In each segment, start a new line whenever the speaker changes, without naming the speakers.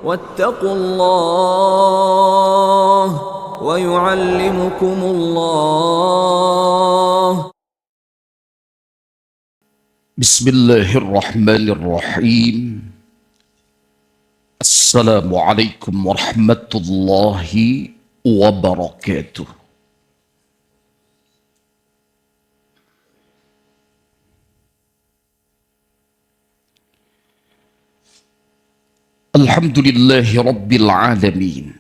واتقوا الله ويعلمكم الله.
بسم الله الرحمن الرحيم. السلام عليكم ورحمة الله وبركاته. الحمد لله رب العالمين،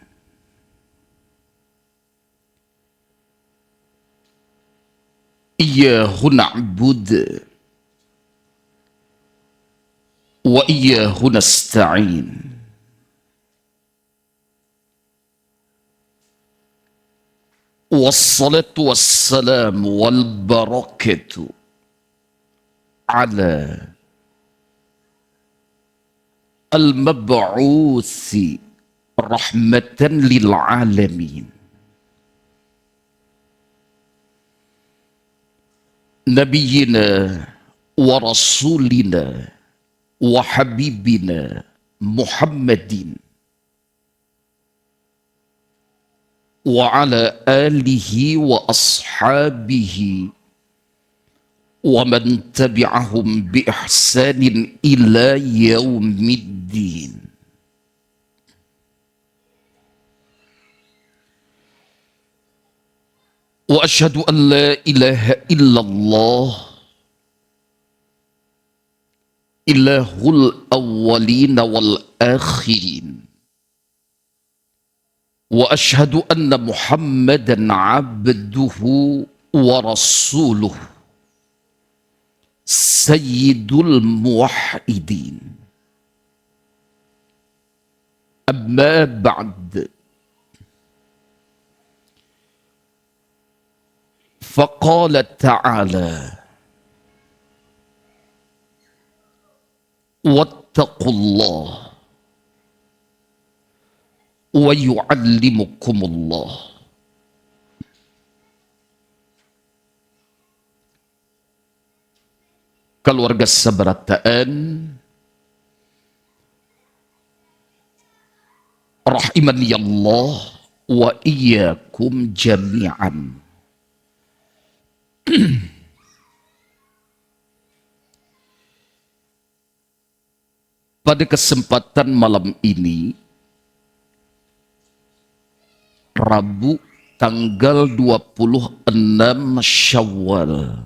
إياه نعبد وإياه نستعين، والصلاة والسلام والبركة على المبعوث رحمة للعالمين، نبينا ورسولنا وحبيبنا محمد وعلى آله وأصحابه ومن تبعهم بإحسان إلى يوم الدين. وأشهد أن لا إله إلا الله إله الأولين والآخرين، وأشهد أن محمدا عبده ورسوله سيد الموحدين. أما بعد، فقال تعالى: واتقوا الله ويعلمكم الله. Keluarga Sabarataan rahimani Allah wa iyyakum jami'an. Pada kesempatan malam ini, Rabu tanggal 26 Syawal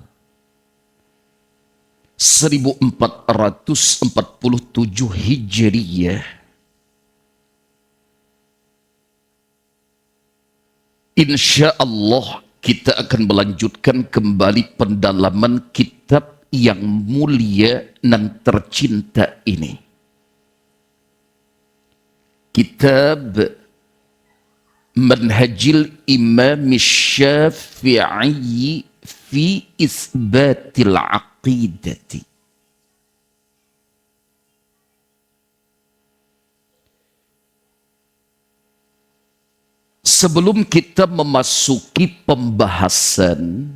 1447 Hijriyah, insya Allah kita akan melanjutkan kembali pendalaman kitab yang mulia dan tercinta ini, kitab Manhajil Imam Syafi'i fi Isbatil Aqidati. Sebelum kita memasuki pembahasan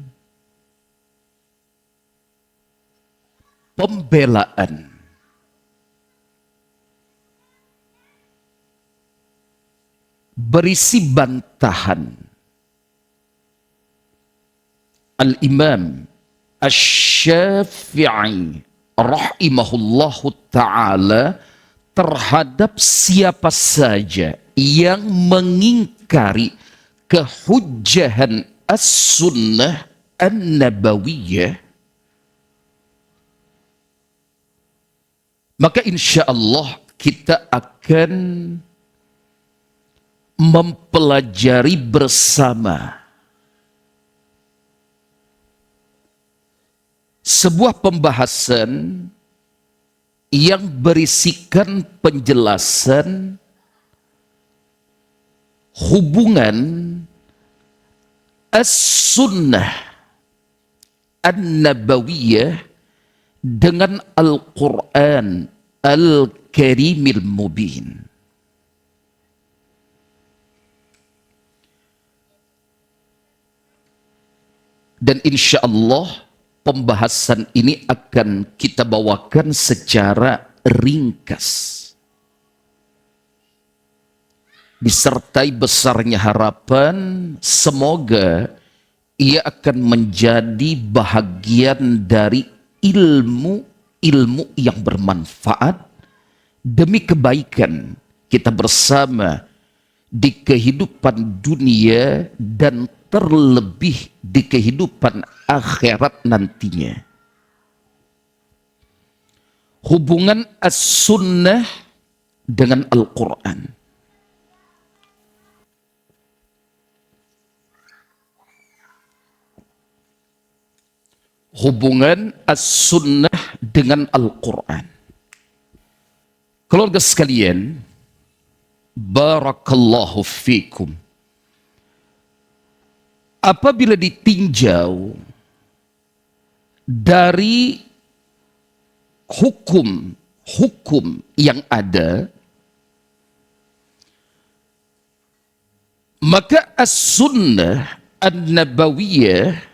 pembelaan berisi bantahan Al-Imam Asy-Syafi'i rahimahullahu ta'ala terhadap siapa saja yang mengingkari kehujjahan as-sunnah an-nabawiyah, maka insya Allah kita akan mempelajari bersama sebuah pembahasan yang berisikan penjelasan hubungan as-sunnah an-nabawiyah dengan Al-Quran Al-Karimil Mubin. Dan insya Allah pembahasan ini akan kita bawakan secara ringkas. disertai besarnya harapan semoga ia akan menjadi bahagian dari ilmu yang bermanfaat demi kebaikan kita bersama di kehidupan dunia dan terlebih di kehidupan akhirat nantinya. Hubungan as-sunnah dengan Al-Quran. Hubungan as-sunnah dengan Al-Quran. Keluarga sekalian, barakallahu fikum. Apabila ditinjau dari hukum yang ada, maka as-sunnah an-nabawiyah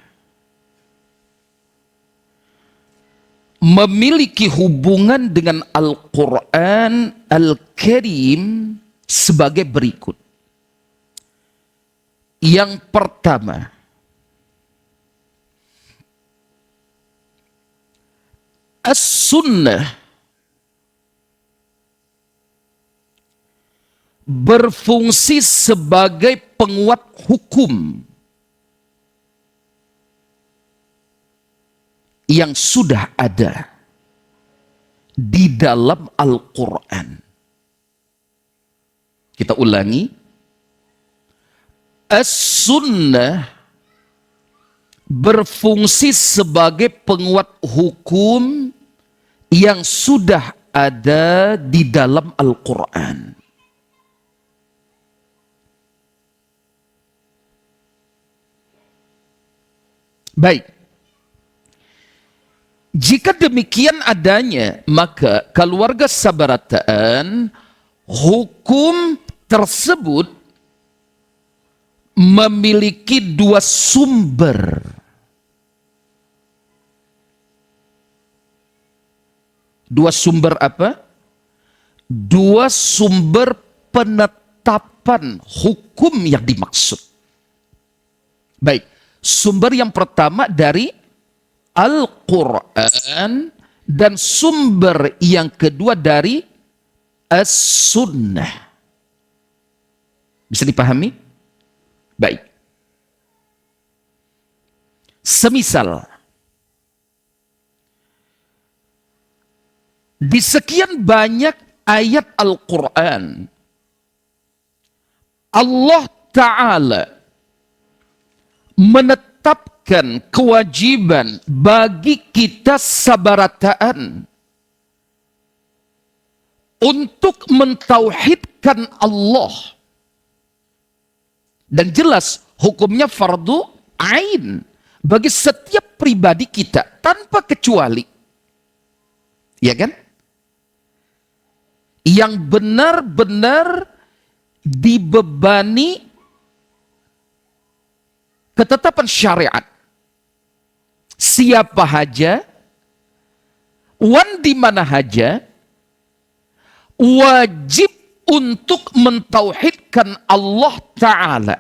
memiliki hubungan dengan Al-Quran Al-Karim sebagai berikut. Yang pertama, as-sunnah berfungsi sebagai penguat hukum yang sudah ada di dalam Al-Quran. Kita ulangi. As-sunnah berfungsi sebagai penguat hukum yang sudah ada di dalam Al-Quran. Baik. Jika demikian adanya, maka keluarga Sabarataan, hukum tersebut memiliki dua sumber. Dua sumber apa? Dua sumber penetapan hukum yang dimaksud. Baik, sumber yang pertama dari Al-Quran dan sumber yang kedua dari As-Sunnah. Bisa dipahami? Baik. Semisal di sekian banyak ayat Al-Quran, Allah Ta'ala menetapkan kewajiban bagi kita Sabarataan untuk mentauhidkan Allah. Dan jelas hukumnya fardu ain bagi setiap pribadi kita tanpa kecuali. Ya kan? Yang benar-benar dibebani ketetapan syariat. Siapa haja, wan di mana haja, wajib untuk mentauhidkan Allah Ta'ala.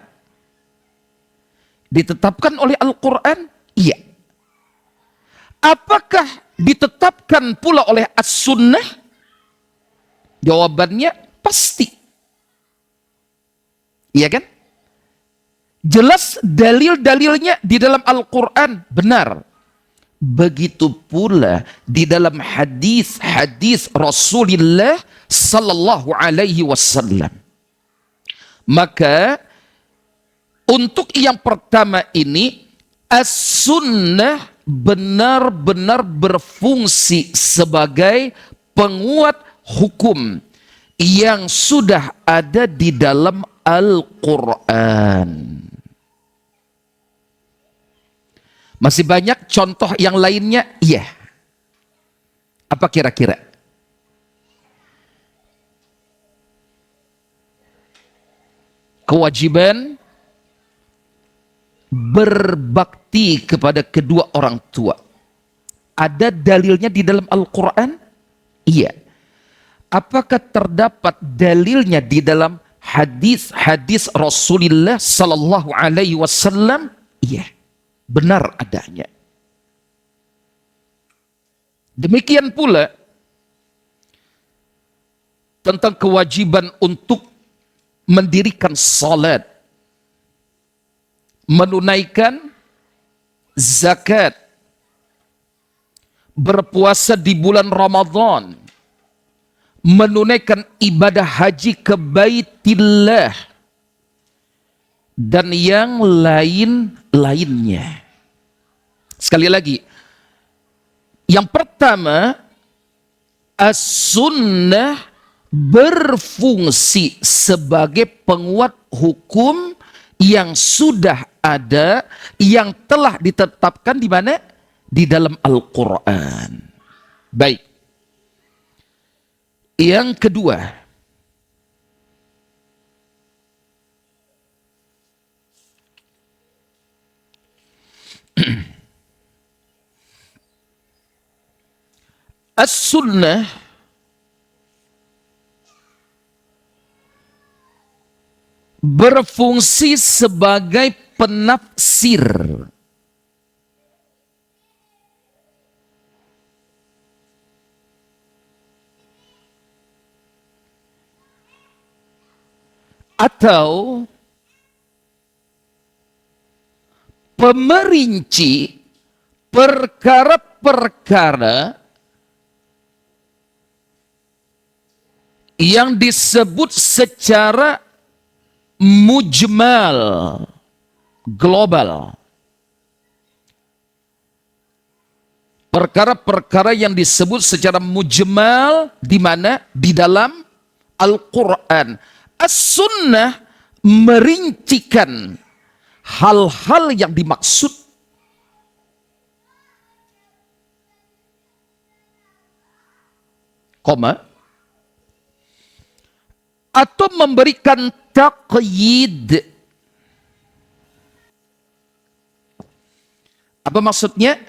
Ditetapkan oleh Al-Quran? Iya. Apakah ditetapkan pula oleh As-Sunnah? Jawabannya pasti. Iya kan? Jelas dalil-dalilnya di dalam Al-Quran benar. Begitu pula di dalam hadis-hadis Rasulullah sallallahu alaihi wasallam. Maka untuk yang pertama ini, as-sunnah benar-benar berfungsi sebagai penguat hukum yang sudah ada di dalam Al-Quran. Masih banyak contoh yang lainnya? Iya. Apa kira-kira? Kewajiban berbakti kepada kedua orang tua. Ada dalilnya di dalam Al-Quran? Iya. Apakah terdapat dalilnya di dalam hadis-hadis Rasulullah sallallahu alaihi wasallam, iya, benar adanya. Demikian pula tentang kewajiban untuk mendirikan salat, menunaikan zakat, berpuasa di bulan Ramadan, menunaikan ibadah haji ke Baitillah, dan yang lain-lainnya. Sekali lagi, yang pertama, as-sunnah berfungsi sebagai penguat hukum yang sudah ada, yang telah ditetapkan di mana? Di dalam Al-Quran. Baik. Yang kedua, as-sunnah berfungsi sebagai penafsir atau pemerinci perkara-perkara yang disebut secara mujmal, global. Perkara-perkara yang disebut secara mujmal di mana? Di dalam Al-Quran. As-sunnah merincikan hal-hal yang dimaksud atau memberikan taqyid. Apa maksudnya?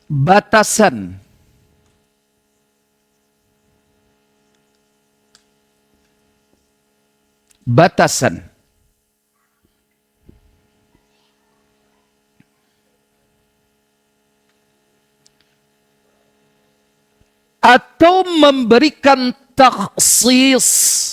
Batasan. Batasan. Atau memberikan takhsis.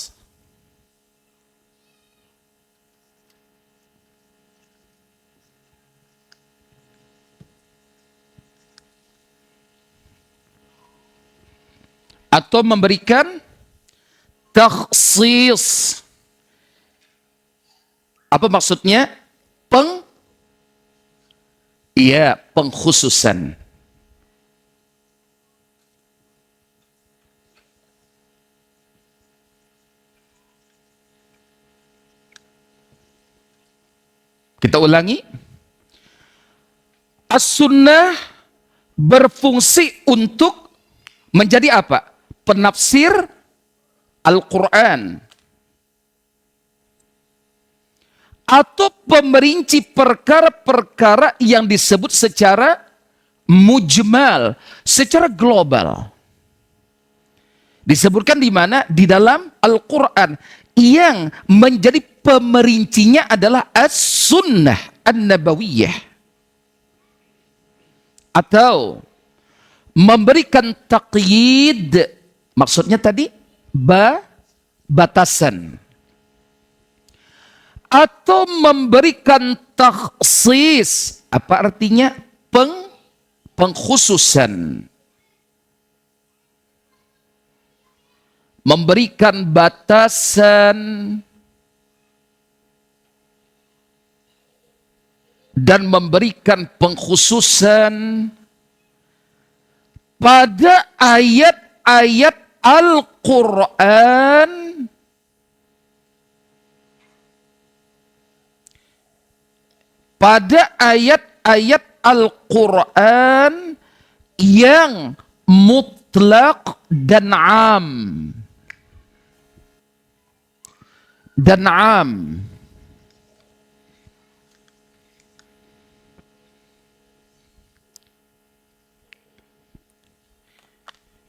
Atau memberikan takhsis. Apa maksudnya? Pengkhususan. Kita ulangi. As-sunnah berfungsi untuk menjadi apa? Penafsir Al-Quran. Atau pemerinci perkara-perkara yang disebut secara mujmal, secara global. Disebutkan di mana? Di dalam Al-Quran. Yang menjadi pemerincinya adalah as-sunnah an-nabawiyah. Atau memberikan taqyid, maksudnya tadi batasan. Atau memberikan takhsis, apa artinya? Pengkhususan. Memberikan batasan dan memberikan pengkhususan pada ayat-ayat Al-Quran yang mutlak dan am.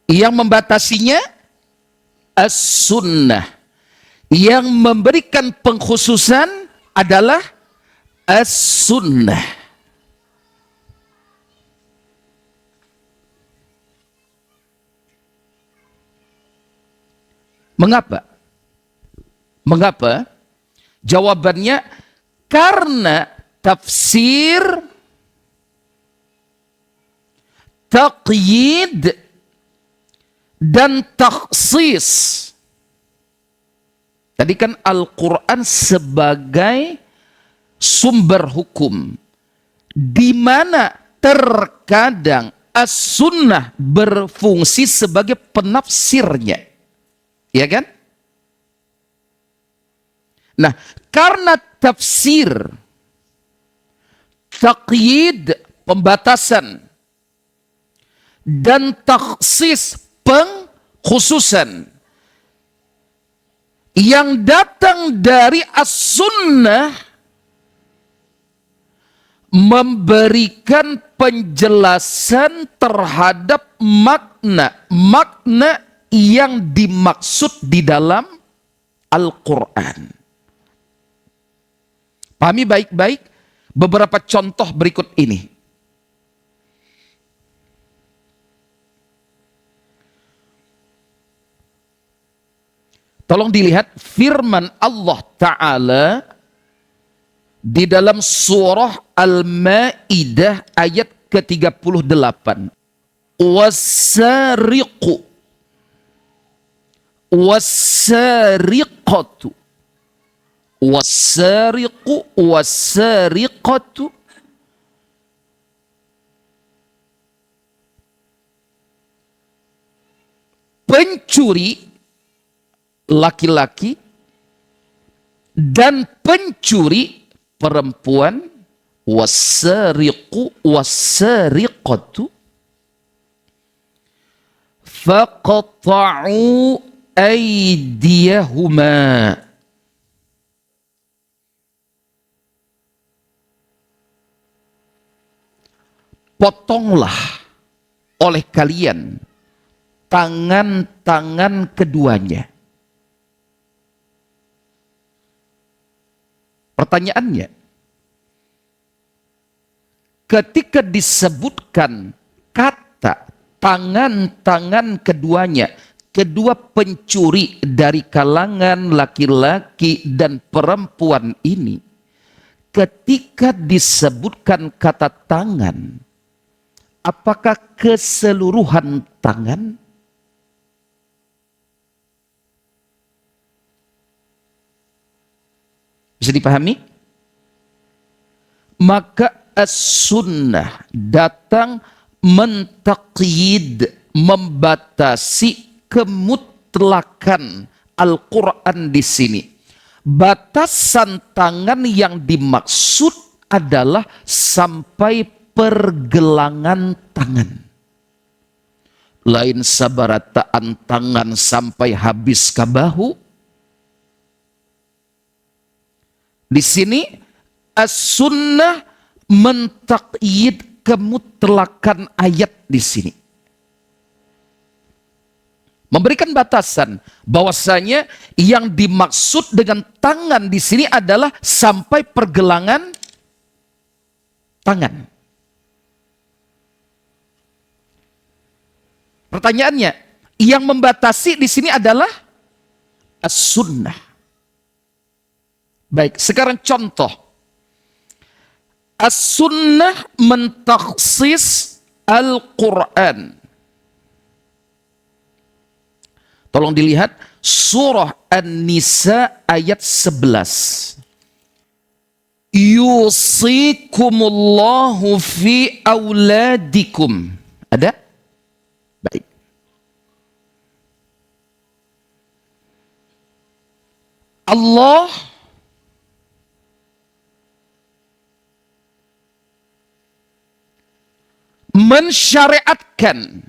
Yang membatasinya as-sunnah. Yang memberikan pengkhususan adalah as-sunnah. Mengapa? Mengapa? Jawabannya karena tafsir, taqyid, dan takhsis. Tadi kan Al-Quran sebagai sumber hukum, di mana terkadang as-sunnah berfungsi sebagai penafsirnya. Ya kan? Nah, karena tafsir, taqyid, pembatasan, dan takhsis, pengkhususan, yang datang dari as-sunnah memberikan penjelasan terhadap makna yang dimaksud di dalam Al-Quran. Pahami baik-baik beberapa contoh berikut ini. Tolong dilihat firman Allah Ta'ala di dalam surah Al-Ma'idah ayat ke-38. Wasariqu wasariqatu wasariqu wasariqatu pencuri laki-laki dan pencuri perempuan, wasariqu wasariqatu faqta'u aydiyahuma, potonglah oleh kalian tangan-tangan keduanya. Pertanyaannya, ketika disebutkan kata tangan-tangan keduanya, kedua pencuri dari kalangan laki-laki dan perempuan ini, ketika disebutkan kata tangan, apakah keseluruhan tangan? Bisa dipahami? Maka as-sunnah datang mentaqyid, membatasi kemutlakan Al-Quran di sini. Batasan tangan yang dimaksud adalah sampai pergelangan tangan. Lain sabarataan tangan sampai habis ke bahu. Di sini as-sunnah mentaqyid kemutlakan ayat di sini. Memberikan batasan bahwasanya yang dimaksud dengan tangan di sini adalah sampai pergelangan tangan. Pertanyaannya, yang membatasi di sini adalah as-sunnah. Baik, sekarang contoh. As-sunnah mentakhsis Al-Quran. Tolong dilihat surah An-Nisa ayat 11. Yusikumullahu fi auladikum. Ada? Baik. Allah mensyariatkan,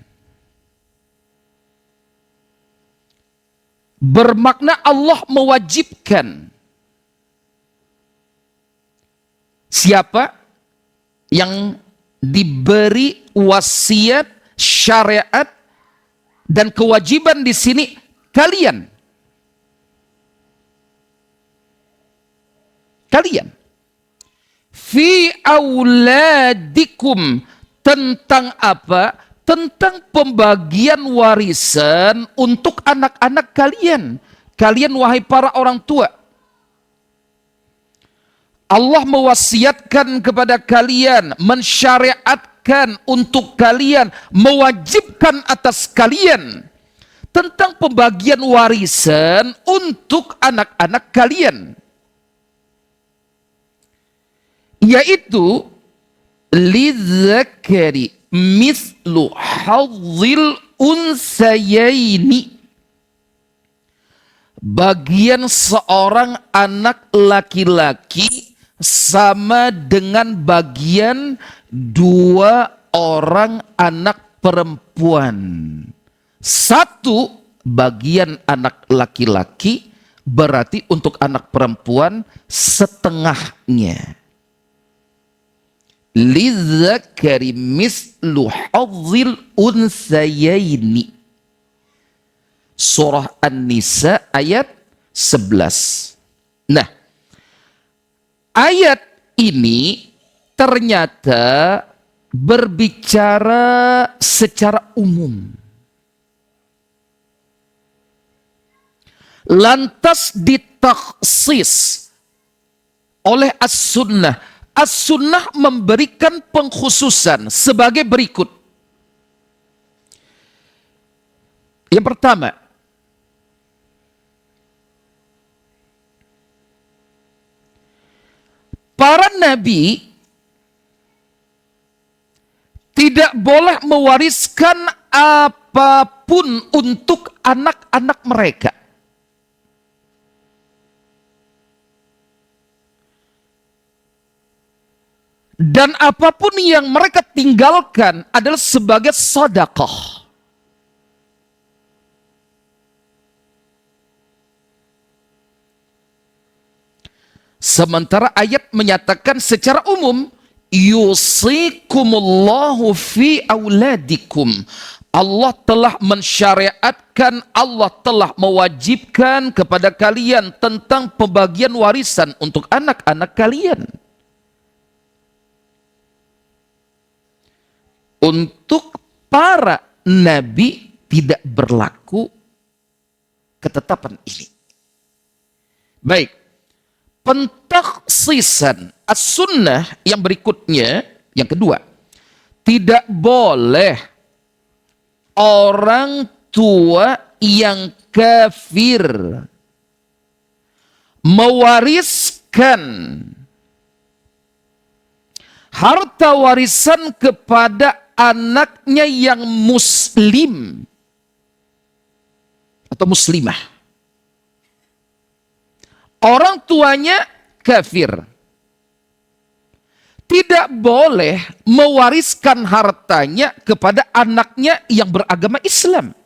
bermakna Allah mewajibkan. Siapa yang diberi wasiat, syariat, dan kewajiban di sini? Kalian. kalian. Fi auladikum, tentang apa? Tentang pembagian warisan untuk anak-anak kalian. Kalian wahai para orang tua, Allah mewasiatkan kepada kalian, mensyariatkan untuk kalian, mewajibkan atas kalian tentang pembagian warisan untuk anak-anak kalian, yaitu lidzakari mithlu hadzil unsayaini, bagian seorang anak laki-laki sama dengan bagian dua orang anak perempuan. Satu bagian anak laki-laki berarti untuk anak perempuan setengahnya. Lidzakari mislu hadzil unsayaini. Surah An-Nisa ayat 11. Nah, ayat ini ternyata berbicara secara umum. Lantas ditaksis oleh As-Sunnah. As-Sunnah memberikan pengkhususan sebagai berikut. Yang pertama, para nabi tidak boleh mewariskan apapun untuk anak-anak mereka. Dan apapun yang mereka tinggalkan adalah sebagai sedekah. Sementara ayat menyatakan secara umum, yusikumullahu fi auladikum. Allah telah mensyariatkan, Allah telah mewajibkan kepada kalian tentang pembagian warisan untuk anak-anak kalian. Untuk para nabi tidak berlaku ketetapan ini. Baik, pentakhsisan as-sunnah yang berikutnya, yang kedua, tidak boleh orang tua yang kafir mewariskan harta warisan kepada anaknya yang muslim atau muslimah. Orang tuanya kafir, tidak boleh mewariskan hartanya kepada anaknya yang beragama Islam.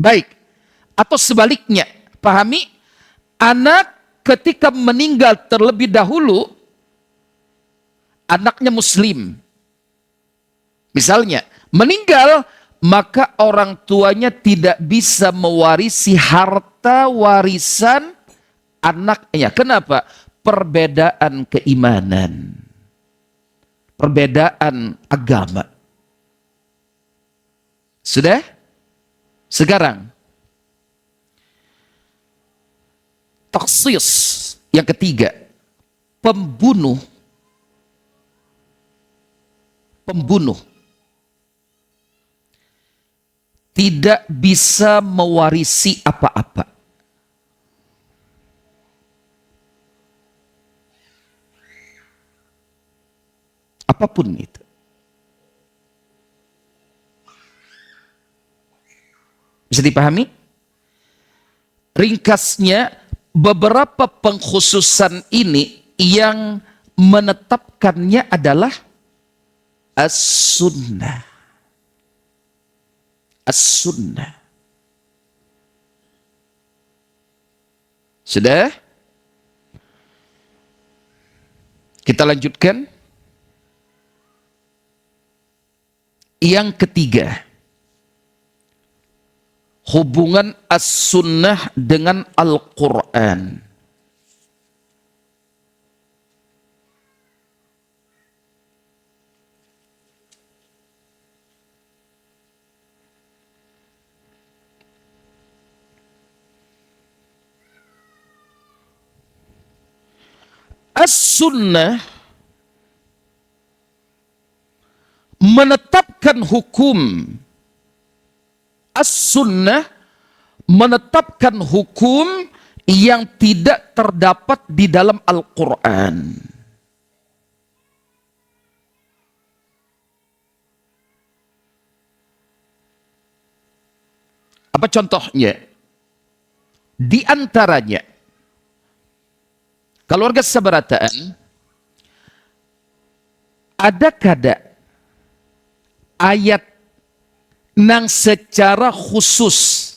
Baik, atau sebaliknya, pahami, anak ketika meninggal terlebih dahulu, anaknya muslim. Misalnya, meninggal, maka orang tuanya tidak bisa mewarisi harta warisan anaknya. Kenapa? Perbedaan keimanan. Perbedaan agama. Sudah? Sekarang, taksis yang ketiga, pembunuh tidak bisa mewarisi apa-apa. Apapun itu. Bisa dipahami? Ringkasnya, beberapa pengkhususan ini yang menetapkannya adalah as-sunnah. As-sunnah. Sudah? Kita lanjutkan. Yang ketiga, hubungan as-sunnah dengan Al-Quran. As-sunnah menetapkan hukum. As-sunnah menetapkan hukum yang tidak terdapat di dalam Al-Quran. Apa contohnya? Di antaranya, keluarga sabarataan, ada kada ayat nang secara khusus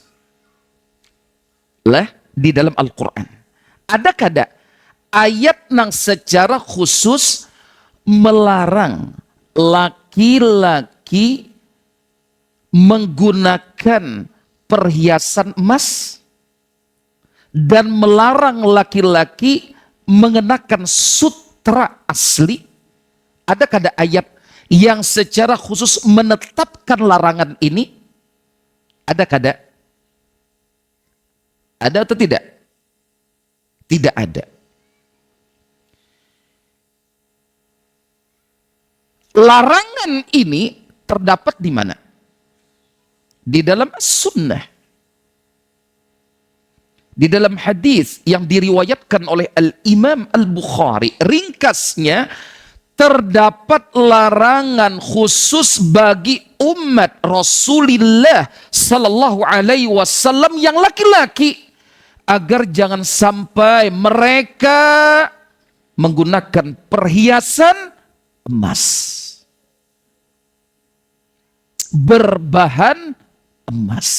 lah di dalam Al-Quran. Ada kada ayat nang secara khusus melarang laki-laki menggunakan perhiasan emas dan melarang laki-laki mengenakan sutra asli? Ada kada ayat yang secara khusus menetapkan larangan ini? Ada kada? Ada atau tidak? Tidak ada. Larangan ini terdapat di mana? Di dalam sunnah. Di dalam hadis yang diriwayatkan oleh Al-Imam Al-Bukhari, ringkasnya, terdapat larangan khusus bagi umat Rasulullah sallallahu alaihi wasallam yang laki-laki agar jangan sampai mereka menggunakan perhiasan emas berbahan emas,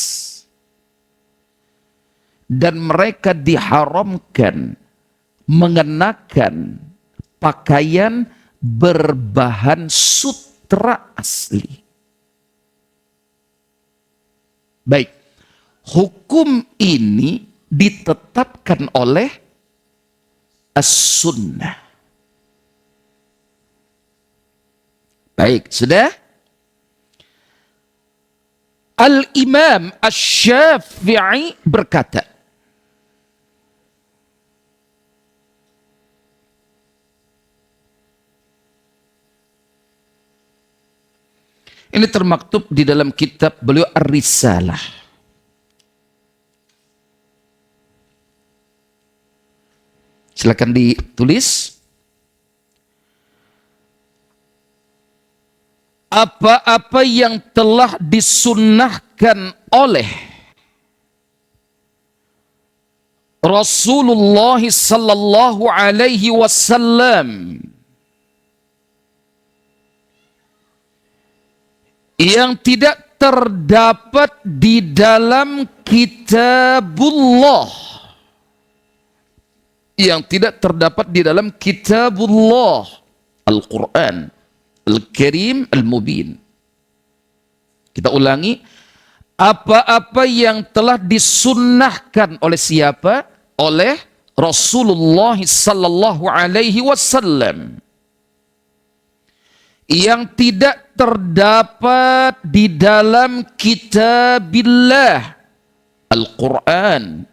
dan mereka diharamkan mengenakan pakaian berbahan sutra asli. Baik, hukum ini ditetapkan oleh as-sunnah. Baik, sudah? Al-Imam Asy-Syafi'i berkata, ini termaktub di dalam kitab beliau Ar-Risalah. Silakan ditulis. Apa-apa yang telah disunnahkan oleh Rasulullah sallallahu alaihi wasallam yang tidak terdapat di dalam kitabullah, yang tidak terdapat di dalam kitabullah Al-Quran Al-Karim Al-Mubin. Kita ulangi, apa-apa yang telah disunnahkan oleh siapa? Oleh Rasulullah sallallahu alaihi wasallam, yang tidak terdapat di dalam kitabillah Al-Quran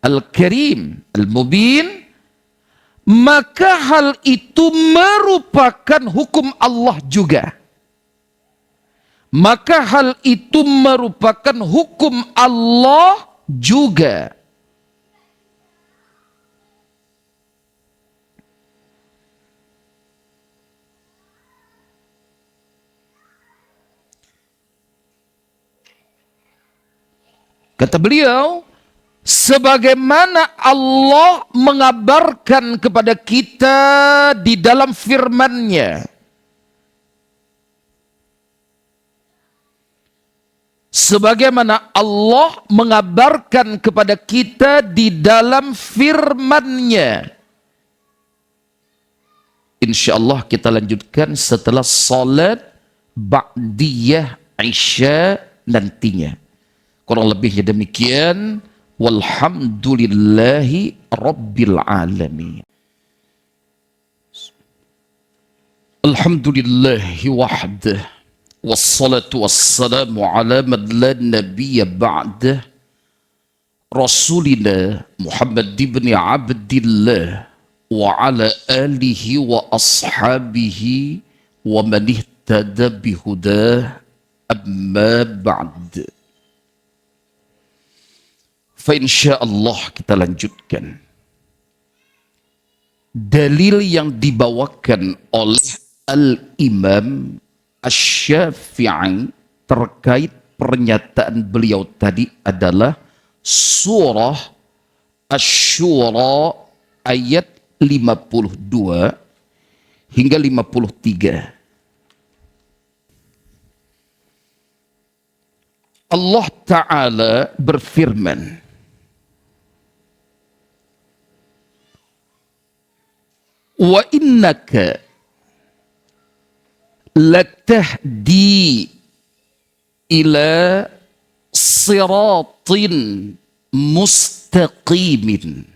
Al-Karim Al-Mubin, maka hal itu merupakan hukum Allah juga. Maka hal itu merupakan hukum Allah juga. Kata beliau, sebagaimana Allah mengabarkan kepada kita di dalam firman-Nya, sebagaimana Allah mengabarkan kepada kita di dalam firman-Nya. Insyaallah kita lanjutkan setelah salat ba'diyah Isya nantinya. Kurang lebihnya demikian. Walhamdulillahi rabbil alamin. Alhamdulillahi wahdah. Wassalatu wassalamu ala man la nabiyya ba'dah. Rasulina Muhammad ibn Abdillah wa ala alihi wa ashabihi wa man ihtada bihudah, amma ba'd. Fa insyaallah kita lanjutkan dalil yang dibawakan oleh Al-Imam Asy-Syafi'i terkait pernyataan beliau tadi adalah surah Asy-Syura ayat 52 hingga 53. Allah Ta'ala berfirman, wa innaka latahdi ila siratin mustaqimin.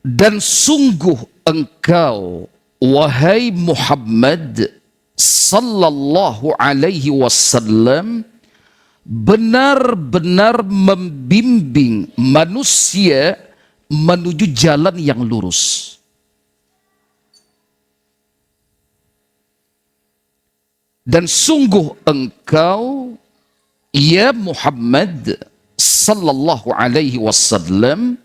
Dan sungguh engkau, wahai Muhammad sallallahu alaihi wasallam, benar-benar membimbing manusia menuju jalan yang lurus. Dan sungguh engkau, ya Muhammad sallallahu alaihi wasallam,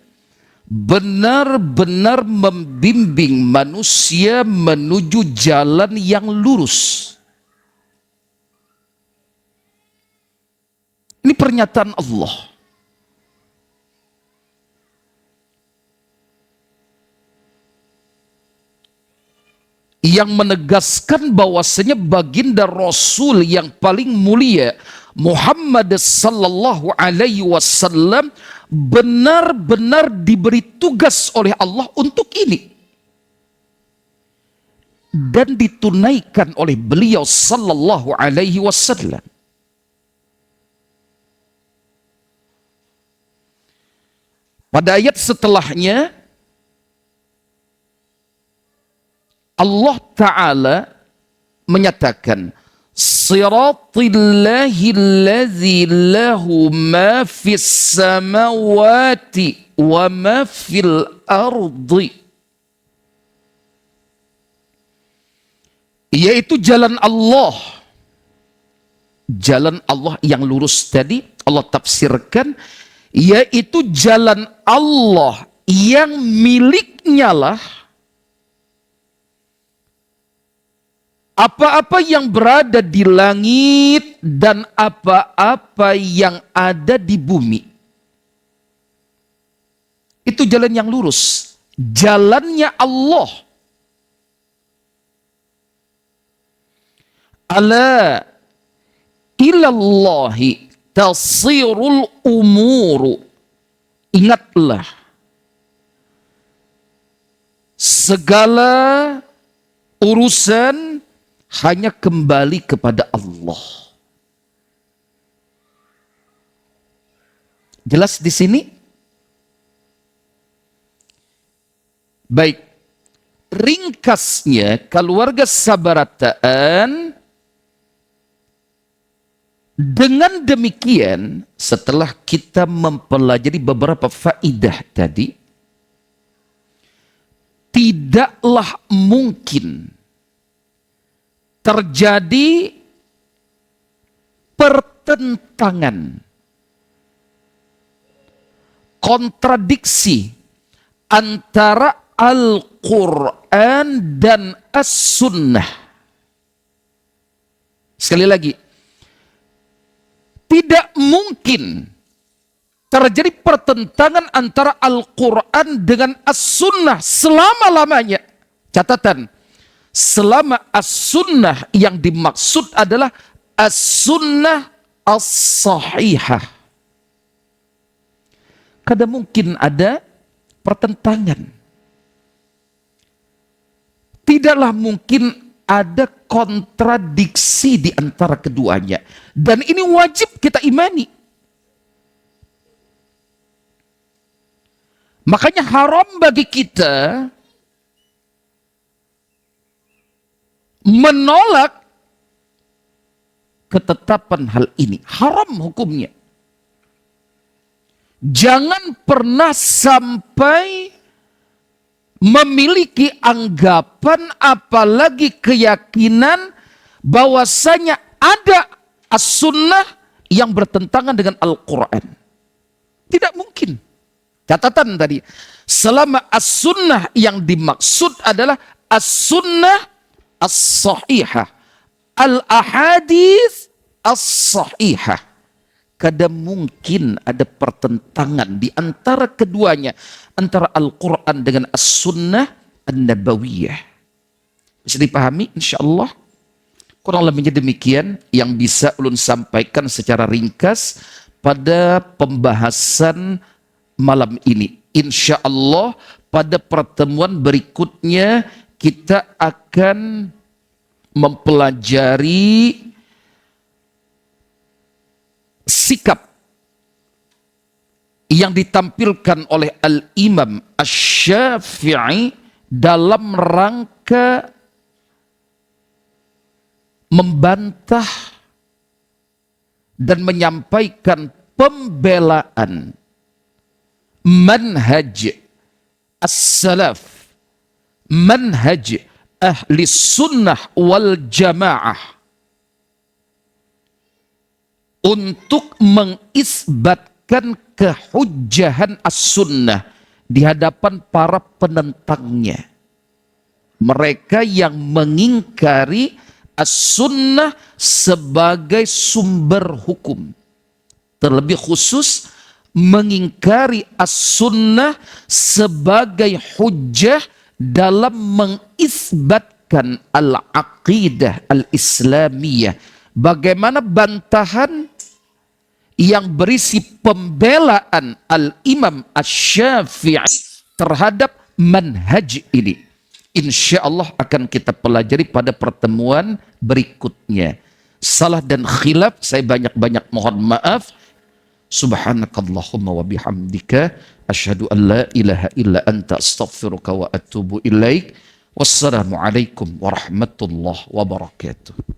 benar-benar membimbing manusia menuju jalan yang lurus. Ini pernyataan Allah. Yang menegaskan bahwasanya baginda Rasul yang paling mulia Muhammad sallallahu alaihi wasallam benar-benar diberi tugas oleh Allah untuk ini. Dan ditunaikan oleh beliau sallallahu alaihi wasallam. Pada ayat setelahnya Allah Ta'ala menyatakan, Siratillahi allazi lahu ma fis samawati wa ma fil ardi. Yaitu jalan Allah. Jalan Allah yang lurus tadi Allah tafsirkan, yaitu jalan Allah yang miliknya lah apa-apa yang berada di langit dan apa-apa yang ada di bumi. Itu jalan yang lurus. Jalannya Allah. Ala ilallahi tasirul umuru. Ingatlah, segala urusan hanya kembali kepada Allah. Jelas di sini? Baik. Ringkasnya, keluarga Sabarataan, dengan demikian, setelah kita mempelajari beberapa faidah tadi, tidaklah mungkin terjadi pertentangan, kontradiksi antara Al-Quran dan As-Sunnah. Sekali lagi, tidak mungkin terjadi pertentangan antara Al-Quran dengan As-Sunnah selama-lamanya. Catatan, selama As-Sunnah yang dimaksud adalah As-Sunnah As-Sahihah. Kadang mungkin ada pertentangan. Tidaklah mungkin ada kontradiksi di antara keduanya. Dan ini wajib kita imani. Makanya haram bagi kita menolak ketetapan hal ini. Haram hukumnya. Jangan pernah sampai memiliki anggapan apalagi keyakinan bahwasanya ada as-sunnah yang bertentangan dengan Al-Quran. Tidak mungkin. Catatan tadi, selama as-sunnah yang dimaksud adalah as-sunnah as-sahihah, al-ahadits as-sahihah. Kada mungkin ada pertentangan di antara keduanya, antara Al-Quran dengan as-sunnah an-nabawiyah. Bisa dipahami insyaallah? Kurang lebihnya demikian yang bisa ulun sampaikan secara ringkas pada pembahasan malam ini. Insya Allah pada pertemuan berikutnya kita akan mempelajari sikap yang ditampilkan oleh Al-Imam Asy-Syafi'i dalam rangka membantah dan menyampaikan pembelaan manhaj as-salaf, manhaj ahli sunnah wal jamaah untuk mengisbatkan kehujjahan as-sunnah di hadapan para penentangnya. Mereka yang mengingkari as-sunnah sebagai sumber hukum. Terlebih khusus mengingkari as-sunnah sebagai hujjah dalam mengisbatkan al-aqidah al-islamiyah. Bagaimana bantahan yang berisi pembelaan Al-Imam Asy-Syafi'i terhadap manhaj ini. Insya Allah akan kita pelajari pada pertemuan berikutnya. Salah dan khilaf saya banyak-banyak mohon maaf. Subhanakallahumma wa bihamdika asyhadu an la ilaha illa anta astaghfiruka wa atubu ilaik. Wassalamualaikum warahmatullahi wabarakatuh.